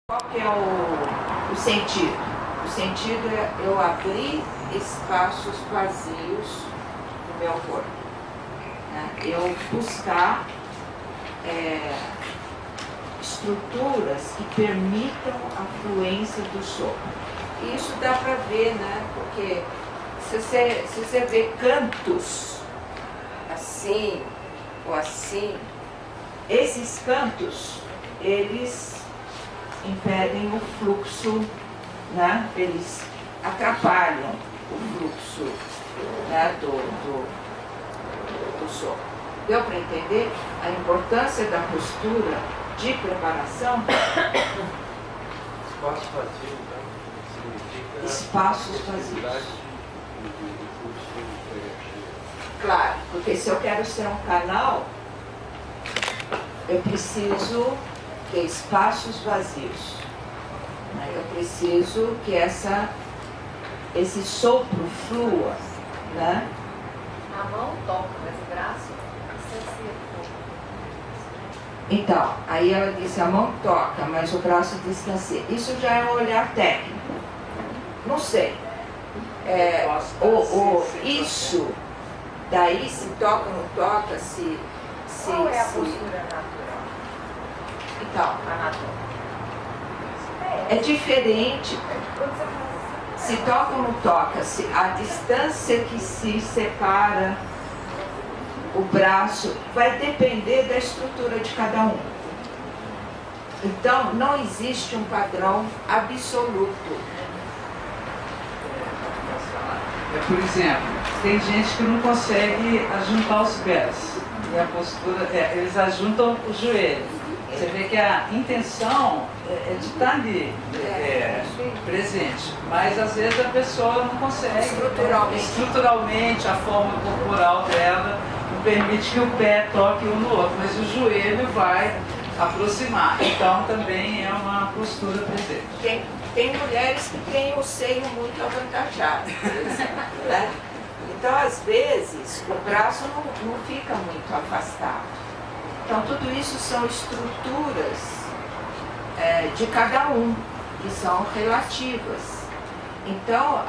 Qual que é o sentido? O sentido é eu abrir espaços vazios no meu corpo, né? Eu buscar estruturas que permitam a fluência do sopro. E isso dá para ver, né? Porque se você vê cantos assim ou assim, esses cantos, eles impedem o fluxo, né? Eles atrapalham o fluxo, né? do sopro. Deu para entender a importância da postura de preparação? Espaço vazio, então, significa Espaços vazios. do fluxo de energia. Claro, porque se eu quero ser um canal, eu preciso ter espaços vazios. Eu preciso que esse sopro flua, né? A mão toca, mas o braço distancia. Então, aí ela disse, a mão toca, mas o braço distancia. Isso já é um olhar técnico. Não sei. Isso, daí se toca ou não toca, Qual é a postura natural? Então, Anatômica. é diferente. Quando você faz Se toca ou não toca, se a distância que se separa o braço vai depender da estrutura de cada um. Então, não existe um padrão absoluto. Por exemplo, tem gente que não consegue ajuntar os pés. E a postura, eles ajuntam o joelho. Você vê que a intenção é de estar ali presente, mas às vezes a pessoa não consegue. Estruturalmente, a forma corporal dela não permite que o pé toque um no outro, mas o joelho vai aproximar. Então também é uma postura presente. Tem mulheres que têm o seio muito avantajado, por exemplo, né? Então, às vezes, o braço não fica muito afastado. Então, tudo isso são estruturas de cada um, que são relativas. Então,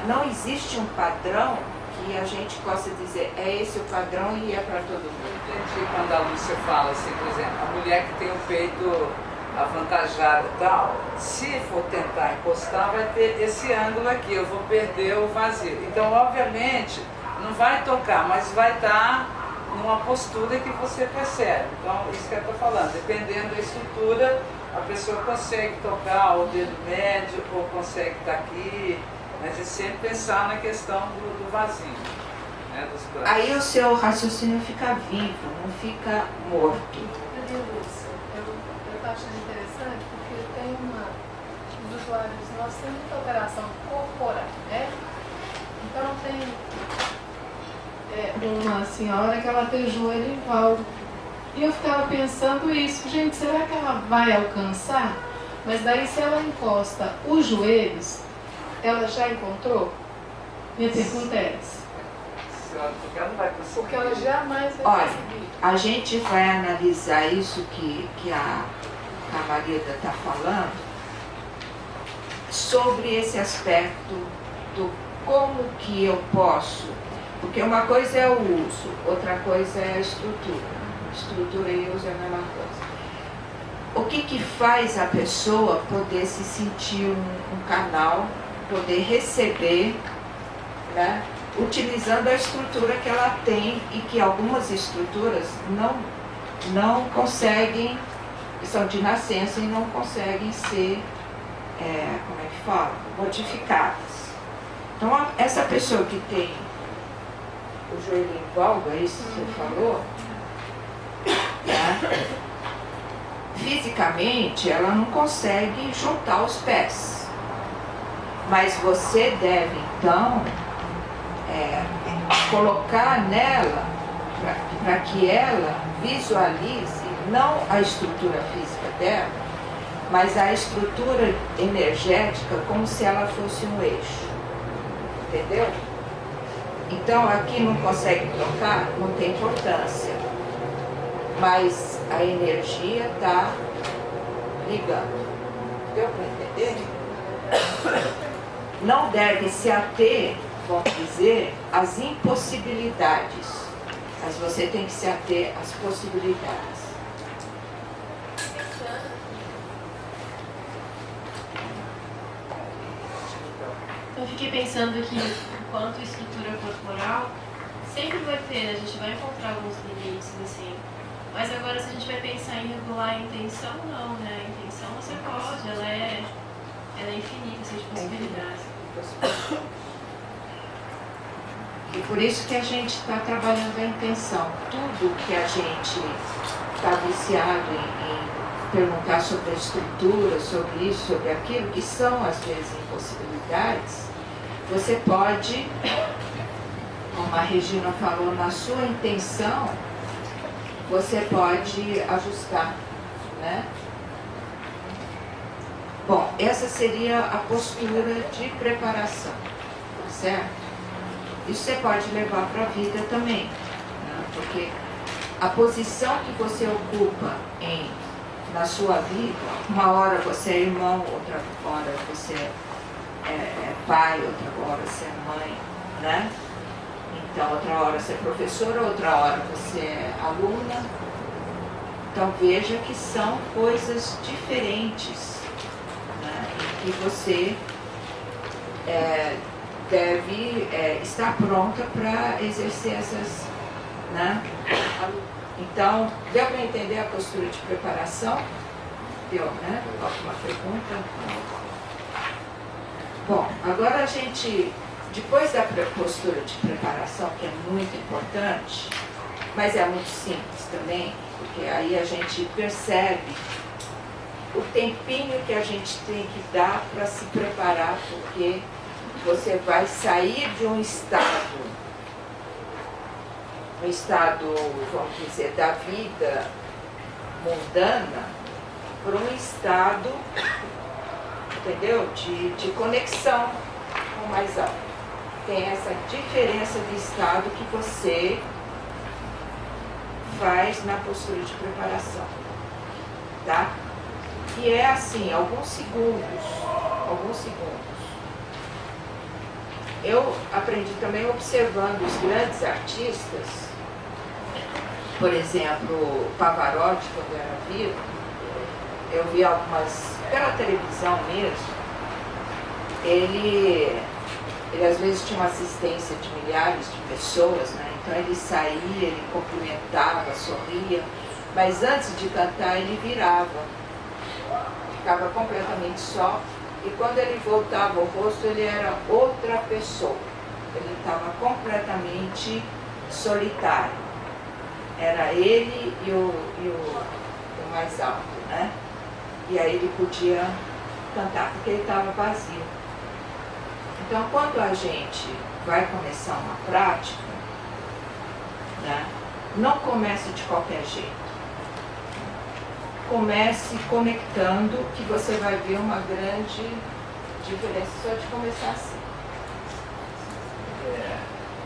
não existe um padrão que a gente possa dizer, é esse o padrão e é para todo mundo. Entendi quando a Lúcia fala assim, por exemplo, a mulher que tem o peito avantajado e tal, se for tentar encostar, vai ter esse ângulo aqui, eu vou perder o vazio. Então, obviamente, não vai tocar, mas vai estar numa postura que você percebe. Então, isso que eu estou falando, dependendo da estrutura, a pessoa consegue tocar o dedo médio ou consegue estar aqui, mas é sempre pensar na questão do vazio, né, dos braços. Aí o seu raciocínio fica vivo, não fica morto. Eu estou achando interessante porque tem os usuários nossos têm muita operação corporal, né? Então tem uma senhora que ela tem o joelho em valgo. E eu ficava pensando isso, gente, será que ela vai alcançar? Mas daí se ela encosta os joelhos, ela já encontrou? Minha pergunta é essa. Porque ela não vai conseguir. Porque ela jamais vai Olha, conseguir. a gente vai analisar isso que a Marida está falando sobre esse aspecto do como que eu posso, porque uma coisa é o uso, outra coisa é a estrutura. Estrutura e uso é a mesma coisa. O que faz a pessoa poder se sentir um canal, poder receber, né, utilizando a estrutura que ela tem e que algumas estruturas não conseguem, são de nascença e não conseguem ser, como é que fala? Modificadas. Então, essa pessoa que tem o joelho em valgo, é isso que você falou, né? Fisicamente, ela não consegue juntar os pés. Mas você deve, então, colocar nela, para que ela visualize não a estrutura física dela, mas a estrutura energética como se ela fosse um eixo. Entendeu? Então, aqui não consegue tocar, não tem importância. Mas a energia está ligando. Deu para entender? Não deve se ater, vamos dizer, às impossibilidades, mas você tem que se ater às possibilidades. Eu fiquei pensando que, enquanto estrutura corporal, sempre vai ter, a gente vai encontrar alguns limites, assim. Mas agora, se a gente vai pensar em regular a intenção, não, né? A intenção você pode, ela é infinita, assim, de possibilidades. E por isso que a gente está trabalhando a intenção. Tudo que a gente está viciado em perguntar sobre a estrutura, sobre isso, sobre aquilo, que são às vezes impossibilidades, você pode, como a Regina falou, na sua intenção, você pode ajustar, né? Bom, essa seria a postura de preparação, certo? Isso você pode levar para a vida também, né? Porque a posição que você ocupa na sua vida, uma hora você é irmão, outra hora você é pai, outra hora você é mãe, né? Então, outra hora você é professora, outra hora você é aluna. Então, veja que são coisas diferentes, né? E que você deve estar pronta para exercer essas, né? Então, deu para entender a postura de preparação? Deu, né? Alguma pergunta? Bom, agora a gente, depois da postura de preparação, que é muito importante, mas é muito simples também, porque aí a gente percebe o tempinho que a gente tem que dar para se preparar, porque você vai sair de um estado, vamos dizer, da vida mundana, para um estado, entendeu? De conexão com o mais alto. Tem essa diferença de estado que você faz na postura de preparação, tá? Que é assim, alguns segundos. Eu aprendi também observando os grandes artistas, por exemplo, Pavarotti, quando era vivo, eu vi algumas, pela televisão mesmo, ele às vezes tinha uma assistência de milhares de pessoas, né? Então ele saía, ele cumprimentava, sorria, mas antes de cantar ele virava, ficava completamente só, e quando ele voltava o rosto ele era outra pessoa, ele estava completamente solitário, era ele e o mais alto, né? E aí ele podia cantar, porque ele estava vazio. Então, quando a gente vai começar uma prática, né, não comece de qualquer jeito. Comece conectando, que você vai ver uma grande diferença só de começar assim.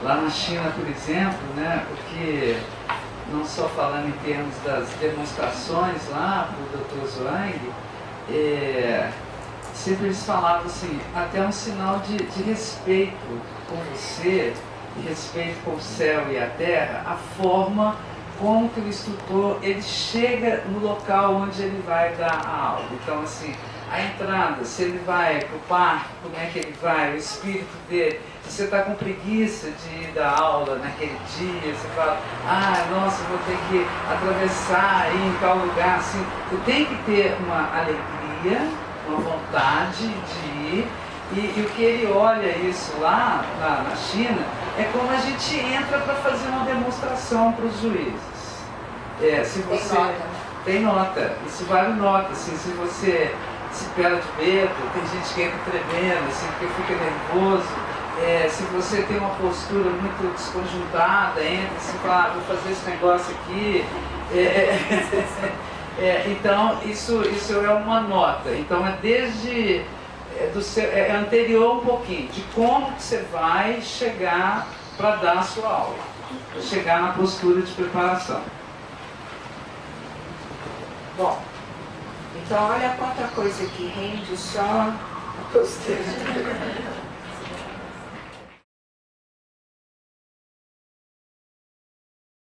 Lá na China, por exemplo, né, porque não só falando em termos das demonstrações lá do Dr. Zhuang, sempre eles falavam assim, até um sinal de respeito com você, de respeito com o céu e a terra, a forma como que o instrutor ele chega no local onde ele vai dar a aula. Então, assim, a entrada, se ele vai para o parque, como é que ele vai, o espírito dele. Se você está com preguiça de ir dar aula naquele dia, você fala, nossa, vou ter que atravessar, ir em tal lugar, assim. Você tem que ter uma alegria, uma vontade de ir, e o que ele olha isso lá na China é como a gente entra para fazer uma demonstração para os juízes. Se você tem nota, isso vale nota, assim, se você se pela de medo, tem gente que entra tremendo, assim, porque fica nervoso, se você tem uma postura muito desconjuntada, entra e se fala, vou fazer esse negócio aqui, então isso é uma nota, então é desde é anterior um pouquinho de como que você vai chegar para dar a sua aula, para chegar na postura de preparação. Bom, Então olha quanta coisa que rende só os textos.